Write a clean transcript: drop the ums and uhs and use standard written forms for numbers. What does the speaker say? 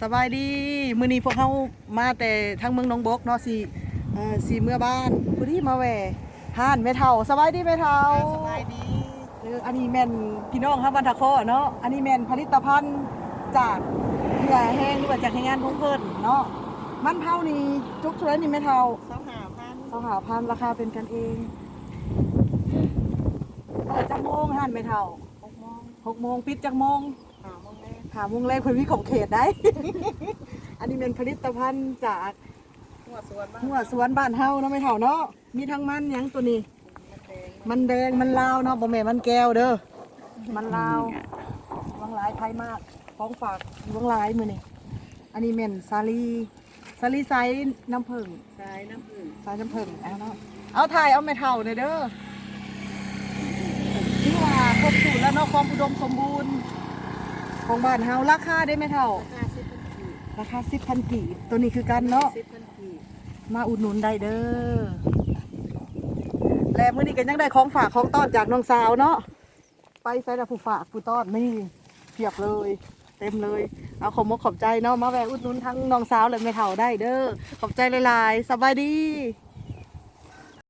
สบายดีมื้อนี้พวกเขามาแต่ทางเมืองหนองบกเนาะสิเมื่อบ้านผู้ที่มาแหวห้านแม่เฒ่าสบายดีแม่เฒ่าสบายดีอันนี้แม่นพี่น้องครับบ้านทะเคาะเนาะอันนี้แม่นผลิตภัณฑ์จากเหยื่อแห้งหรือว่าจากแรงงานของเพิ่นเนาะมันเผานี่จุกเท่านี้แม่เฒ่า25,000ราคาเป็นกันเองเปิดจักโมงห้านแม่เฒ่า 6 โมง 6 โมงปิดจักโมง 5 โมงแรก 5 โมงแรกเพิ่นมีของเขตได้ อันนี้เป็นผลิตภัณฑ์จาก หัวสวนบ้าน หัวสวนบ้านเฮาเนาะไม่เท่าเนาะมีทั้งมันหยังตัวนี้มันแดงมันลาวเนาะบ่แม่นมันแก้วเด้อมันลาววังหลายไทยมากของฝากวังหลายมื้อนี้อันนี้แม่นสาลีไซน้ำผึ้ง สายน้ำผึ้ง สายน้ำผึ้งเอาเนาะเอาถ่ายเอาไม่เท่าเด้อที่ว่าครบสูตรแล้วเนาะความอุดมสมบูรณ์ของบ้านเฮาราคาได้ไม่เท่า ราคา10,000 กีบราคา 10,000 กีบตัวนี้คือกันเนาะ 10,000 กีบ มาอุดหนุนได้เด้อและมื้อนี้ก็ยังได้ของฝากของต้อนจากน้องสาวเนาะไปใส่ละผู้ฝากผู้ต้อนนี่เพียบเลยเต็มเลยเอาขอบมกขอบใจเนาะมาแวะอุดหนุนทั้งน้องสาวและแม่เฒ่าได้เด้อขอบใจหลายๆสบายดี